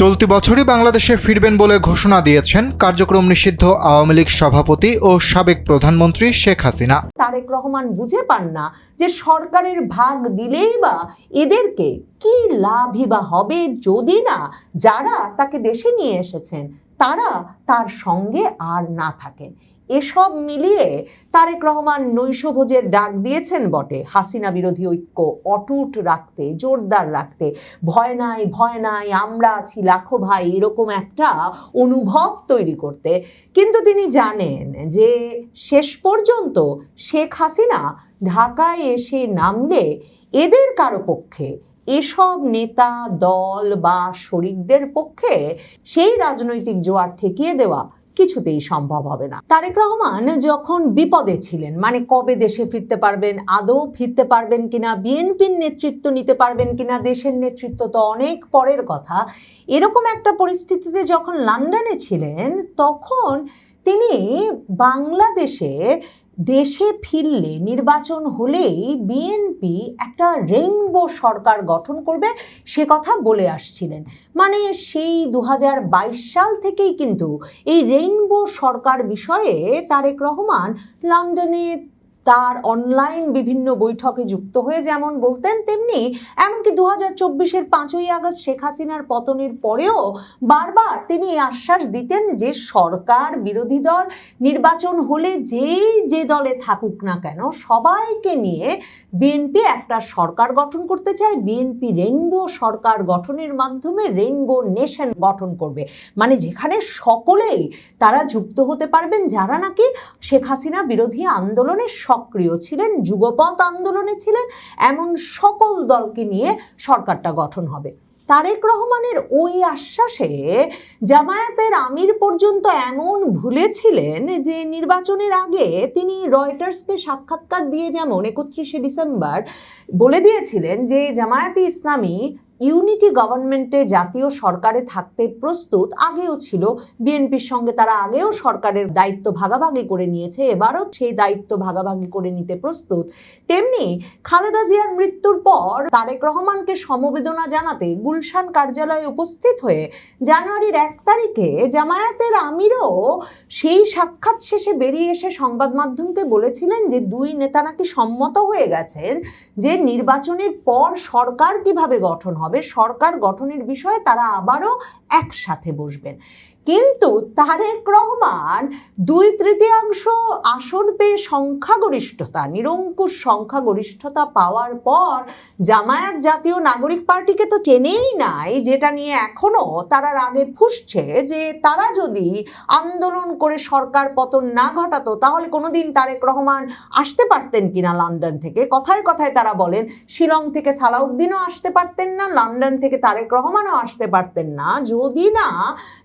চলতি বছরই বাংলাদেশে ফিরবেন বলে ঘোষণা দিয়েছেন কার্যক্রম নিষিদ্ধ আওয়ামী লীগ সভাপতি ও সাবেক প্রধানমন্ত্রী শেখ হাসিনা। তারেক রহমান বুঝে পান না যে সরকারের ভাগ দিলেই বা এদেরকে কি লাভই বা হবে যদি না যারা তাকে দেশে নিয়ে এসেছেন তারা তার সঙ্গে আর না থাকেন। এসব মিলিয়ে তারেক রহমান নৈশভোজের ডাক দিয়েছেন বটে, হাসিনা বিরোধী ঐক্য অটুট রাখতে, জোরদার রাখতে, ভয় নাই আমরা আছি লাখো ভাই, এরকম একটা অনুভব তৈরি করতে। কিন্তু তিনি জানেন যে শেষ পর্যন্ত শেখ হাসিনা ঢাকায় এসে নামলে এদের কারো পক্ষে, এসব নেতা দল বা শরিকদের পক্ষে সেই রাজনৈতিক জোয়ার ঠেকিয়ে দেওয়া কিছুতেই সম্ভব হবে না। তারেক রহমান যখন বিপদে ছিলেন, মানে কবে দেশে ফিরতে পারবেন, আদৌ ফিরতে পারবেন কিনা, বিএনপির নেতৃত্ব নিতে পারবেন কিনা, দেশের নেতৃত্ব তো অনেক পরের কথা, এরকম একটা পরিস্থিতিতে যখন লন্ডনে ছিলেন তখন তিনি বাংলাদেশে দেশে ফিরলে, নির্বাচন হলেই বিএনপি একটা রেইনবো সরকার গঠন করবে সে কথা বলে আসছিলেন। মানে সেই 2022 সাল থেকেই কিন্তু এই রেইনবো সরকার বিষয়ে তারেক রহমান লন্ডনে তার অনলাইন বিভিন্ন বৈঠকে যুক্ত হয়ে যেমন বলতেন, তেমনি এমনকি 2024-এর 5ই আগস্ট শেখ হাসিনার পতনের পরেও বারবার তিনি আশ্বাস দিতেন যে সরকার বিরোধী দল নির্বাচন হলে যে দলে থাকুক না কেন সবাইকে নিয়ে বিএনপি একটা সরকার গঠন করতে চায়, বিএনপি রেইনবো সরকার গঠনের মাধ্যমে রেইনবো নেশন গঠন করবে, মানে যেখানে সকলেই তারা যুক্ত হতে পারবেন যারা নাকি শেখ হাসিনা বিরোধী আন্দোলনে সক্রিয় ছিলেন, যুগপৎ আন্দোলনে ছিলেন, এমন সকল দলকে নিয়ে সরকারটা গঠন হবে। তারেক রহমানের ওই আশ্বাসে জামায়াতের আমির পর্যন্ত এমন ভুলেছিলেন যে নির্বাচনের আগে তিনি রয়টার্সকে সাক্ষাৎকার দিয়ে যেমন 31শে ডিসেম্বর বলে দিয়েছিলেন যে জামায়াতে ইসলামী ইউনিটি গভর্নমেন্টে জাতীয় সরকারে থাকতে প্রস্তুত, আগেও ছিল বিএনপির সঙ্গে, তারা আগেও সরকারের দায়িত্ব ভাগাভাগি করে নিয়েছে, এবারও সেই দায়িত্ব ভাগাভাগি করে নিতে প্রস্তুত। তেমনি খালেদা জিয়ার মৃত্যুর পর তারেক রহমানকে সমবেদনা জানাতে গুলশান কার্যালয়ে উপস্থিত হয়ে জানুয়ারির 1 তারিখে জামায়াতের আমিরও সেই সাক্ষাৎ শেষে বেরিয়ে এসে সংবাদ মাধ্যমকে বলেছিলেন যে দুই নেতা নাকি সম্মত হয়ে গেছেন যে নির্বাচনের পর সরকার কিভাবে গঠন হবে, সরকার গঠনের বিষয়ে তারা আবারও একসাথে বসবেন। কিন্তু তারেক রহমান 2/3 আসন পেয়ে সংখ্যাগরিষ্ঠতা, নিরঙ্কুশ সংখ্যাগরিষ্ঠতা পাওয়ার পর জামায়াত জাতীয় নাগরিক পার্টিকে তো চেনেই নাই, যেটা নিয়ে এখনো তারা রাগে ফুঁসছে যে তারা যদি আন্দোলন করে সরকার পতন না ঘটাতো তাহলে কোনোদিন তারেক রহমান আসতে পারতেন কিনা লন্ডন থেকে। কথায় কথায় তারা বলেন শিলং থেকে সালাউদ্দিনও আসতে পারতেন না, লন্ডন থেকে তারেক রহমানও আসতে পারতেন না যদি না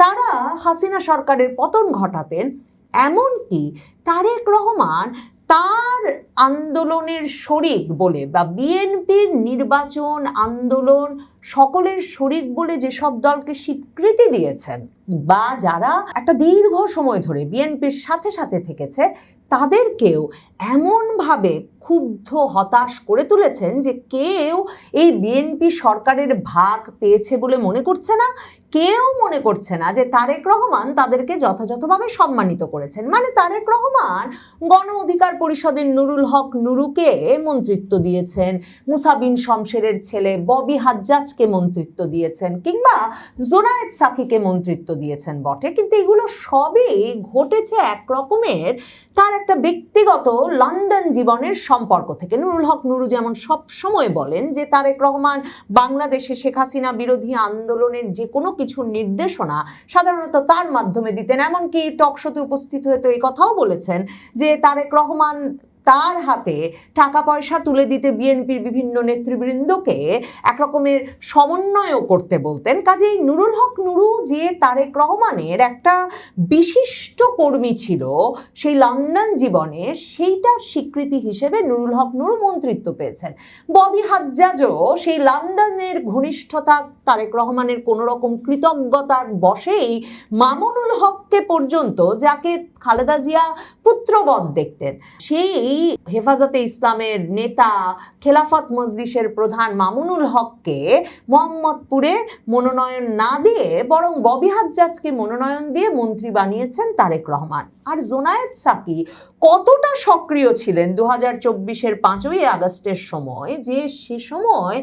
তারা হাসিনা সরকারের পতন ঘটাতেন। এমনকি তারেক রহমান তার আন্দোলনের শরিক বলে বা বিএনপির নির্বাচন আন্দোলন সকলের শরিক বলে যেসব দলকে স্বীকৃতি দিয়েছেন বা যারা একটা দীর্ঘ সময় ধরে বিএনপির সাথে সাথে থেকেছে তাদেরকেও এমনভাবে ক্ষুব্ধ হতাশ করে তুলেছেন যে কেউ এই বিএনপি সরকারের ভাগ পেয়েছে বলে মনে করছে না, কেউ মনে করছে না যে তারেক রহমান তাদেরকে যথাযথভাবে সম্মানিত করেছেন। মানে তারেক রহমান গণ অধিকার পরিষদের নুরুল হক নুরুকে মন্ত্রিত্ব দিয়েছেন, মুসা বিন শমশেরের ছেলে ববি হাজ্জাজকে মন্ত্রিত্ব দিয়েছেন, কিংবা জোনায়েদ সাকিকে মন্ত্রিত্ব দিয়েছেন বটে, কিন্তু এগুলো সবই ঘটেছে এক রকমের তার একটা ব্যক্তিগত লন্ডন জীবনের সম্পর্ক থেকে। নুরুল হক নুরু যেমন সব সময় বলেন যে তারেক রহমান বাংলাদেশে শেখ হাসিনা বিরোধী আন্দোলনের যে কোনো কিছু নির্দেশনা সাধারণত তার মাধ্যমে দিতেন, এমনকি টকশোতে উপস্থিত হয়ে তো এই কথাও বলেছেন যে তারেক রহমান তার হাতে টাকা পয়সা তুলে দিতে বিএনপির বিভিন্ন নেতৃবৃন্দকে একরকমের সমন্বয়ও করতে বলতেন। কাজেই নুরুল হক নুরু যে তারেক রহমানের একটা বিশিষ্ট কর্মী ছিল সেই লন্ডন জীবনে, সেইটার স্বীকৃতি হিসেবে নুরুল হক নুরু মন্ত্রিত্ব পেয়েছেন। ববি হাজ্জাজও সেই লন্ডনের ঘনিষ্ঠতা, তারেক রহমানের কোনো রকম কৃতজ্ঞতার বশেই মামুনুল হককে পর্যন্ত, যাকে খালেদা জিয়া পুত্রবৎ দেখতেন। সেই হেফাজতে ইসলামের নেতা খেলাফত মজলিসের প্রধান মামুনুল হককে মোহাম্মদপুরে মনোনয়ন না দিয়ে বরং ববি হাজ্জাজকে মনোনয়ন দিয়ে মন্ত্রী বানিয়েছেন তারেক রহমান। আর জোনায়েদ সাকি কতটা সক্রিয় ছিলেন 2024-এর 5ই আগস্টের সময়, যে সে সময়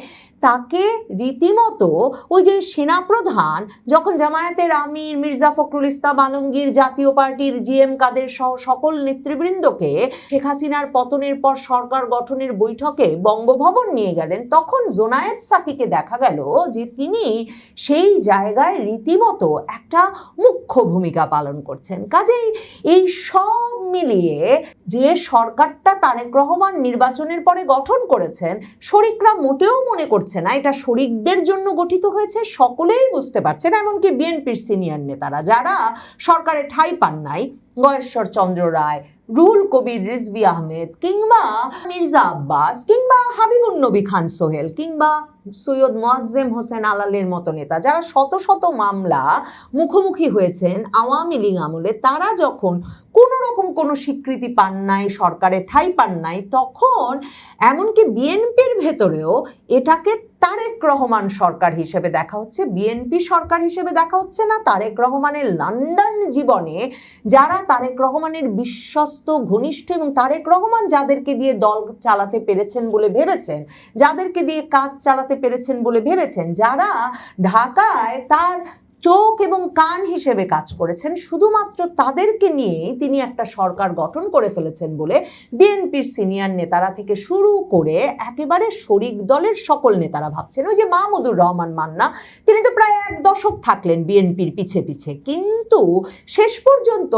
তাকে রীতিমতো ওই যে সেনাপ্রধান যখন জামায়াতের আমির মির্জা ফখরুল ইসলাম আলমগীর, জাতীয় পার্টির জিএম কাদের সহ সকল নেতৃবৃন্দকে শেখ হাসিনার পতনের পর সরকার গঠনের বৈঠকে বঙ্গভবন নিয়ে গেলেন, তখন জোনায়েদ সাকিকে দেখা গেল যে তিনি সেই জায়গায় রীতিমতো একটা মুখ্য ভূমিকা পালন করছেন। কাজেই এই সব মিলিয়ে যে সরকারটা তারেক রহমান নির্বাচনের পরে গঠন করেছেন, শরিকরা মোটেও মনে করছে না এটা শরিকদের জন্য গঠিত হয়েছে, সকলেই বুঝতে পারছেন, এমনকি বিএনপির সিনিয়র নেতারা যারা সরকারে ঠাঁই পান নাই, গয়েশ্বর চন্দ্র রায়, রুহুল কবির রিজভী আহমেদ, কিংবা মির্জা আব্বাস, কিংবা হাবিবুন নবী খান সোহেল, কিংবা সৈয়দ মোয়াজ্জেম হোসেন আলালের মতো নেতা যারা শত শত মামলা মুখোমুখি হয়েছেন আওয়ামী লীগ আমলে, তারা যখন কোনো রকম কোনো স্বীকৃতি পান নাই, সরকারে ঠাঁই পান নাই, তখন এমনকি বিএনপির ভেতরেও এটাকে তারেক রহমান সরকার হিসেবে দেখা হচ্ছে, বিএনপি সরকার হিসেবে দেখা হচ্ছে না। তারেক রহমানের লন্ডন জীবনে যারা তারেক রহমানের বিশ্বস্ত, ঘনিষ্ঠ এবং তারেক রহমান যাদেরকে দিয়ে দল চালাতে পেরেছেন বলে ভেবেছেন, যাদেরকে দিয়ে কাজ চালাতে পেরেছেন বলে ভেবেছেন, যারা ঢাকায় তার চোখ এবং কান হিসেবে কাজ করেছেন, শুধুমাত্র তাদেরকে নিয়েই তিনি একটা সরকার গঠন করে ফেলেছেন বলে বিএনপির সিনিয়র নেতারা থেকে শুরু করে একেবারে শরিক দলের সকল নেতারা ভাবছেন। ওই যে মাহমুদুর রহমান মান্না, তিনি তো প্রায় 1 দশক থাকলেন বিএনপির পিছে পিছে, কিন্তু শেষ পর্যন্ত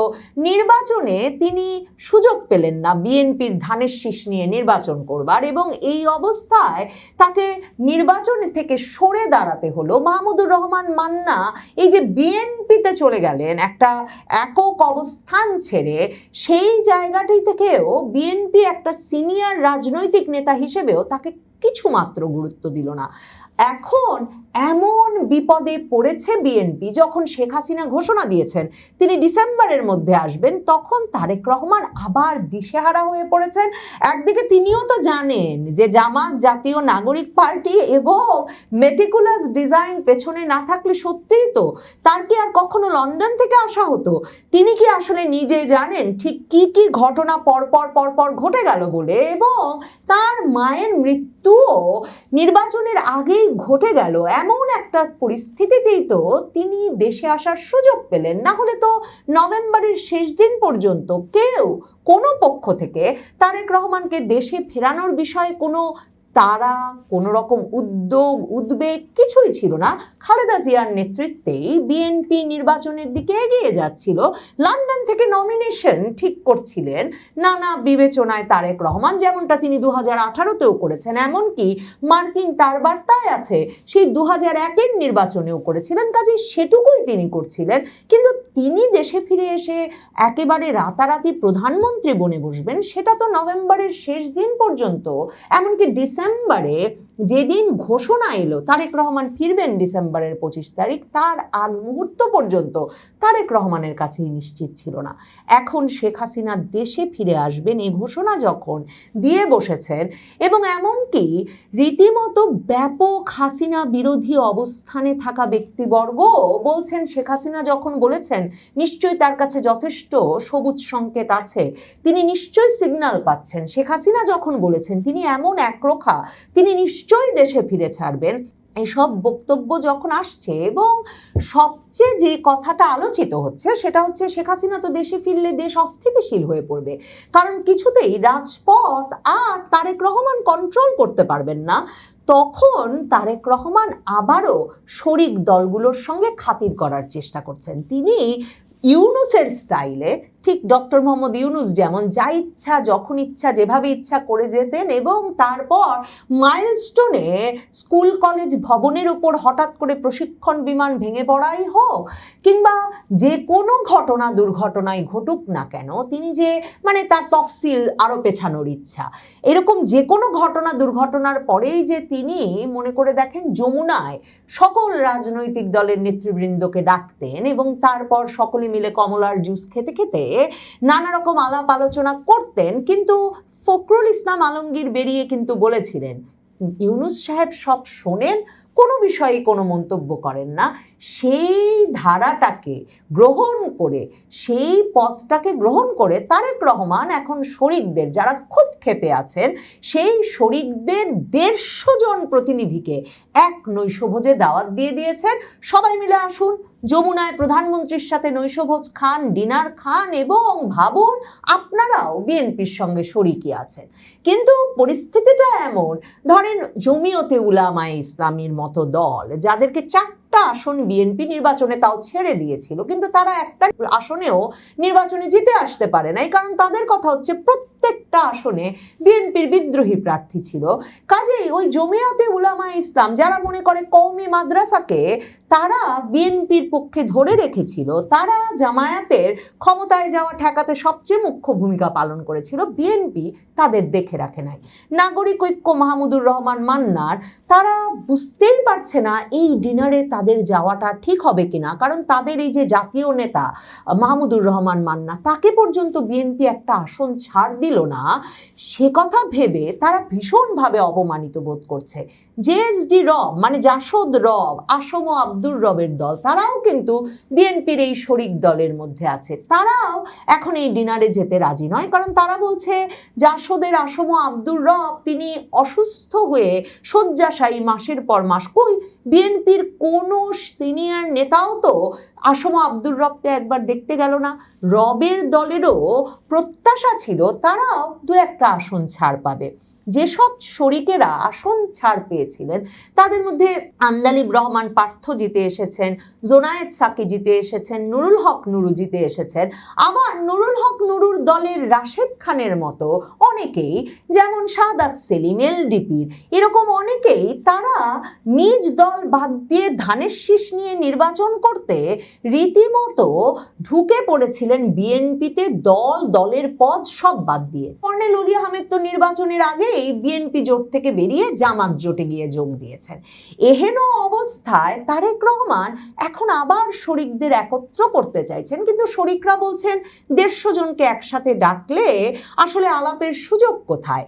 নির্বাচনে তিনি সুযোগ পেলেন না বিএনপির ধানের শীষ নিয়ে নির্বাচন করবার, এবং এই অবস্থায় তাকে নির্বাচন থেকে সরে দাঁড়াতে হলো। মাহমুদুর রহমান মান্না এই যে বিএনপিতে চলে গেলেন একটা একক অবস্থান ছেড়ে, সেই জায়গাটি থেকেও বিএনপি একটা সিনিয়র রাজনৈতিক নেতা হিসেবেও তাকে কিছুমাত্র গুরুত্ব দিল না। এখন এমন বিপদে পড়েছে বিএনপি, যখন শেখ হাসিনা ঘোষণা দিয়েছেন তিনি ডিসেম্বরের মধ্যে আসবেন, তখন তারেক রহমান আবার দিশেহারা হয়ে পড়েছেন। একদিকে তিনিও তো জানেন যে জামাত, জাতীয় নাগরিক পার্টি এবং মেটিকুলাস ডিজাইন পেছনে না থাকলে সত্যিই তো তার কি আর কখনো লন্ডন থেকে আসা হতো? তিনি কি আসলে নিজে জানেন ঠিক কি কি ঘটনা পরপর ঘটে গেল বলে, এবং তার মায়ের মৃত্যুও নির্বাচনের আগেই ঘটে গেল, এমন একটা পরিস্থিতিতেই তো তিনি দেশে আসার সুযোগ পেলেন। না হলে তো নভেম্বরের শেষ দিন পর্যন্ত কেউ কোনো পক্ষ থেকে তারেক রহমানকে দেশে ফেরানোর বিষয়ে কোনো তারা, কোনো রকম উদ্যোগ, উদ্বেগ কিছুই ছিল না। খালেদা জিয়ার নেতৃত্বেই বিএনপি নির্বাচনের দিকে এগিয়ে যাচ্ছিল। লন্ডন থেকে নমিনেশন ঠিক করছিলেন নানা বিবেচনায় তারেক রহমান, যেমনটা তিনি 2018-তেও করেছেন, এমনকি মার্কিন তার বার্তায় আছে সেই 2001-এর নির্বাচনেও করেছিলেন। কাজে সেটুকুই তিনি করছিলেন, কিন্তু তিনি দেশে ফিরে এসে একেবারে রাতারাতি প্রধানমন্ত্রী বনে বসবেন সেটা তো নভেম্বরের শেষ দিন পর্যন্ত, এমনকি ডিসেম্বরে যেদিন ঘোষণা এলো তারেক রহমান ফিরবেন ডিসেম্বরের 25 তারিখ, তার আগ মুহূর্ত পর্যন্ত তারেক রহমানের কাছেই নিশ্চিত ছিল না। এখন শেখ হাসিনা দেশে ফিরে আসবেন এই ঘোষণা যখন দিয়ে বসেছেন, এবং এমনকি রীতিমতো ব্যাপক হাসিনা বিরোধী অবস্থানে থাকা ব্যক্তিবর্গ বলছেন, শেখ হাসিনা যখন বলেছেন নিশ্চয়ই তার কাছে যথেষ্ট সবুজ সংকেত আছে, তিনি নিশ্চয়ই সিগন্যাল পাচ্ছেন। শেখ হাসিনা যখন বলেছেন তিনি এমন একরোখা, তিনি নিশ্চয়ই দেশে ফিরে ছাড়বেন, এসব বক্তব্য যখন আসছে, এবং সবচেয়ে যে কথাটা আলোচিত হচ্ছে সেটা হচ্ছে শেখ হাসিনা তো দেশে ফিরলে দেশ অস্থিতিশীল হয়ে পড়বে, কারণ কিছুতেই রাজপথ আর তারেক রহমান কন্ট্রোল করতে পারবেন না। তখন তারেক রহমান আবারও শরিক দলগুলোর সঙ্গে খাতির করার চেষ্টা করছেন। তিনি ইউনূসের স্টাইলে, ঠিক ডক্টর মোহাম্মদ ইউনূস যেমন যা ইচ্ছা যখন ইচ্ছা যেভাবে ইচ্ছা করে যেতেন, এবং তারপর মাইলস্টোনে স্কুল কলেজ ভবনের উপর হঠাৎ করে প্রশিক্ষণ বিমান ভেঙে পড়াই হোক, কিংবা যে কোনো ঘটনা দুর্ঘটনায় ঘটুক না কেন, তিনি যে তার তফসিল আরো পেছানোর ইচ্ছা, এরকম যে কোনো ঘটনা দুর্ঘটনার পরেই যে তিনি মনে করে দেখেন যমুনায় সকল রাজনৈতিক দলের নেতৃবৃন্দকে ডাকতেন, এবং তারপর সকলে মিলে কমলার জুস খেতে খেতে নানা রকম আলাপ আলোচনা করতেন, কিন্তু ফখরুল ইসলাম আলমগীর বেরিয়ে কিন্তু বলেছিলেন ইউনূস সাহেব সব শোনেন, কোনো বিষয়ে কোনো মন্তব্য করেন না। সেই ধারাটাকে গ্রহণ করে, সেই পথটাকে গ্রহণ করে তারেক রহমান এখন শরিকদের, যারা খুব ক্ষেপে আছেন, সেই শরিকদের 150 জন প্রতিনিধিকে এক নৈশভোজে দাওয়াত দিয়ে দিয়েছেন। সবাই মিলে আসুন, যমুনায় প্রধানমন্ত্রীর সাথে নৈশভোজ খান, ডিনার খান, এবং ভাবুন আপনারাও বিএনপির সঙ্গে শরিকি আছেন। কিন্তু পরিস্থিতিটা এমন, ধরেন জমিয়তে উলামায়ে ইসলামীর মতো দল, যাদেরকে 4টা আসন বিএনপি নির্বাচনে তাও ছেড়ে দিয়েছিল, কিন্তু তারা একটা আসনেও নির্বাচনে জিতে আসতে পারে নাই, কারণ তাদের কথা হচ্ছে প্রত্যেকটা আসনে বিএনপির বিদ্রোহী প্রার্থী ছিল। কাজেই ওই জমিয়তে উলামায়ে ইসলাম, যারা মনে করে কওমি মাদ্রাসাকে তারা বিএনপির পক্ষে ধরে রেখেছিল, তারা জামায়াতের ক্ষমতায় যাওয়া ঠেকাতে সবচেয়ে মুখ্য ভূমিকা পালন করেছিল, বিএনপি তাদের দেখে রাখে নাই। নাগরিক ঐক্য মাহমুদুর রহমান মান্নার, তারা বুঝতেই পারছে না এই ডিনারে তাদের যাওয়াটা ঠিক হবে কিনা, কারণ তাদের এই যে জাতীয় নেতা মাহমুদুর রহমান মান্না, তাকে পর্যন্ত বিএনপি একটা আসন ছাড় দিল না, সে কথা ভেবে তারা ভীষণভাবে অপমানিত বোধ করছে। জেএসডি রব, মানে জাসদ রব, আসম আব্দুর রবের দল, তারাও কিন্তু বিএনপির এই শরিক দলের মধ্যে আছে। তারাও এখন এই ডিনারে যেতে রাজি নয়, কারণ তারা বলছে জাসদের আসম আব্দুর রব তিনি অসুস্থ হয়ে শয্যাশায়ী মাসের পর মাস। কই, বিএনপির কোনো সিনিয়র নেতাও তো আসম আব্দুর রবকে একবার দেখতে গেল না। রবের দলেরও প্রত্যাশা ছিল তারাও 2-1টা আসন ছাড় পাবে। যেসব শরিকেরা আসন ছাড় পেয়েছিলেন তাদের মধ্যে আন্দালিব রহমান পার্থ জিতে এসেছেন, জোনায়েদ সাকি জিতে এসেছেন, নুরুল হক নুরু জিতে এসেছেন। আবার নুরুল হক নুরুর দলের রাশেদ খানের মতো অনেকেই, যেমন শাহাদাত সেলিম এলডিপির, এরকম অনেকেই তারা নিজ দল বাদ দিয়ে ধানের শীষ নিয়ে নির্বাচন করতে রীতিমতো ঢুকে পড়েছিলেন বিএনপিতে, দলের পদ সব বাদ দিয়ে। কর্নেল অলি আহমেদ তো নির্বাচনের আগে বিএনপি জোট থেকে বেরিয়ে জামাত জোটে গিয়ে যোগ দিয়েছেন। এহেন অবস্থায় তারেক রহমান এখন আবার শরিকদের একত্র করতে চাইছেন, কিন্তু শরিকরা বলছেন 150 জনকে একসাথে ডাকলে আসলে আলাপের সুযোগ কোথায়।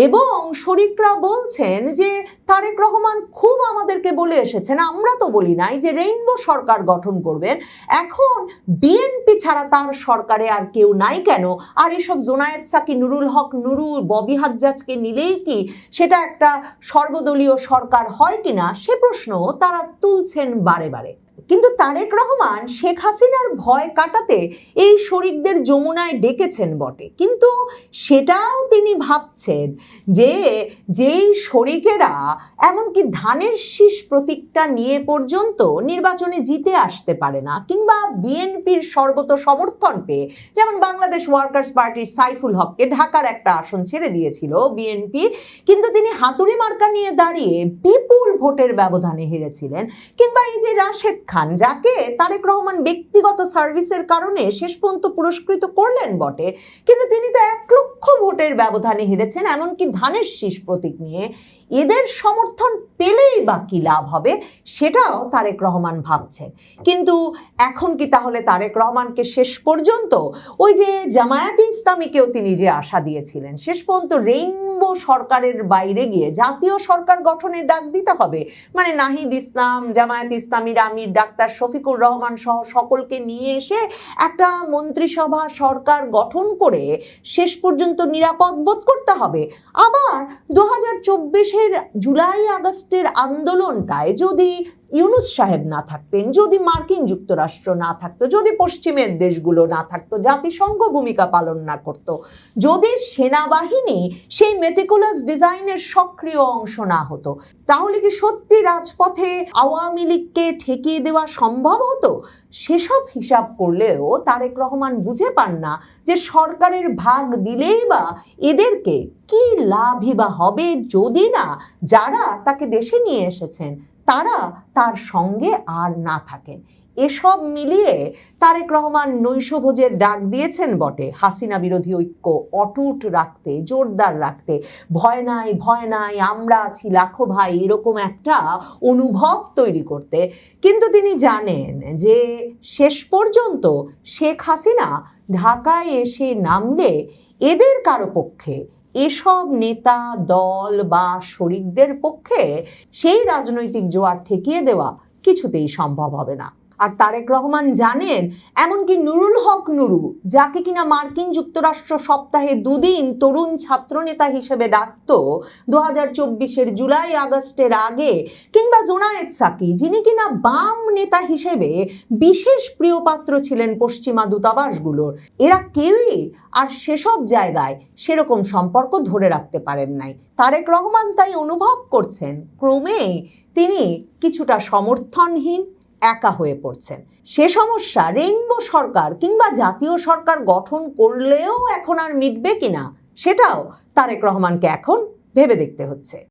এবং শরিকরা বলছেন যে তারেক রহমান খুব আমাদেরকে বলে এসেছেন, আমরা তো বলি নাই যে রেইনবো সরকার গঠন করবেন, এখন বিএনপি ছাড়া তার সরকারে আর কেউ নাই কেন, আর এসব জোনায়েদ সাকি, নুরুল হক নুরু, ববি হাজ্জাজকে নিলেই কি সেটা একটা সর্বদলীয় সরকার হয় কিনা, সে প্রশ্ন তারা তুলছেন বারে বারে। কিন্তু তারেক রহমান শেখ হাসিনার ভয় কাটাতে এই শরিকদের যমুনায় ডেকেছেন বটে, কিন্তু সেটাও তিনি ভাবছেন যে যেই শরিকেরা এমনকি ধানের শীষ প্রতীকটা নিয়ে পর্যন্ত নির্বাচনে জিতে আসতে পারে না, কিংবা বিএনপির সর্বত সমর্থন পেয়ে, যেমন বাংলাদেশ ওয়ার্কার্স পার্টির সাইফুল হককে ঢাকার একটা আসন ছেড়ে দিয়েছিল বিএনপি, কিন্তু তিনি হাতুড়ি মার্কা নিয়ে দাঁড়িয়ে বিপুল ভোটের ব্যবধানে হেরেছিলেন। কিংবা এই যে রাশেদ খান, যাকে তারেক রহমান ব্যক্তিগত সার্ভিসের কারণে শেষ পর্যন্ত পুরস্কৃত করলেন বটে, কিন্তু তিনি তো 1 লক্ষ ভোটের ব্যবধানে হেরেছেন, এমনকি ধানের শীষ প্রতীক নিয়ে। এদের সমর্থন পেলেই বা কি লাভ হবে, সেটাও তারেক রহমান ভাবছেন। কিন্তু এখন কি তাহলে তারেক রহমানকে শেষ পর্যন্ত ওই যে জামায়াতে ইসলামীকেও তিনি যে আশা দিয়েছিলেন, শেষ পর্যন্ত রেইনবো সরকারের বাইরে গিয়ে জাতীয় সরকার গঠনের ডাক দিতে হবে? মানে নাহিদ ইসলাম, জামায়াতে ইসলামীর আমির ডাক্তার শফিকুর রহমান সহ সকলকে নিয়ে এসে একটা মন্ত্রিসভা সরকার গঠন করে শেষ পর্যন্ত নিরাপদ বোধ করতে হবে। আবার 2024-এর জুলাই আগস্টের আন্দোলনটায় যদি ইউনূস সাহেব না থাকতেন, যদি মার্কিন যুক্তরাষ্ট্র না থাকতো, যদি পশ্চিমের দেশগুলো না থাকতো, জাতিসংঘ ভূমিকা পালন না করত, যদি সেনাবাহিনী সেই মেটিকুলাস ডিজাইনের সক্রিয় অংশ না হতো, তাহলে কি সত্যি রাজপথে আওয়ামী লীগকে ঠেকিয়ে দেওয়া সম্ভব হতো? সেসব হিসাব করলেও তারেক রহমান বুঝে পান না যে সরকারের ভাগ দিলেই বা এদেরকে কি লাভই বা হবে, যদি না যারা তাকে দেশে নিয়ে এসেছেন তারা তার সঙ্গে আর না থাকেন। এসব মিলিয়ে তারেক রহমান নৈশভোজের ডাক দিয়েছেন বটে, হাসিনা বিরোধী ঐক্য অটুট রাখতে, জোরদার রাখতে, ভয় নাই আমরা আছি লাখো ভাই, এরকম একটা অনুভব তৈরি করতে। কিন্তু তিনি জানেন যে শেষ পর্যন্ত শেখ হাসিনা ঢাকায় এসে নামলে এদের কারো পক্ষে, এসব নেতা দল বা শরিকদের পক্ষে সেই রাজনৈতিক জোয়ার ঠেকিয়ে দেওয়া কিছুতেই সম্ভব হবে না। আর তারেক রহমান জানেন, এমনকি নুরুল হক নুরু, যাকে কিনা মার্কিন যুক্তরাষ্ট্র সপ্তাহে 2 দিন তরুণ ছাত্রনেতা হিসেবে ডাকতো 2024-এর জুলাই আগস্টের আগে, কিংবা জোনায়েদ সাকি, যিনি কিনা বাম নেতা হিসেবে বিশেষ প্রিয়পাত্র ছিলেন পশ্চিমা দূতাবাসগুলোর, এরা কেউই আর সেসব জায়গায় সেরকম সম্পর্ক ধরে রাখতে পারেন নাই। তারেক রহমান তাই অনুভব করছেন ক্রমেই তিনি কিছুটা সমর্থনহীন, একা হয়ে পড়ছেন। সে সমস্যা রেইনবো সরকার কিংবা জাতীয় সরকার গঠন করলেও এখন আর মিটবে কিনা, সেটাও তারেক রহমানকে এখন ভেবে দেখতে হচ্ছে।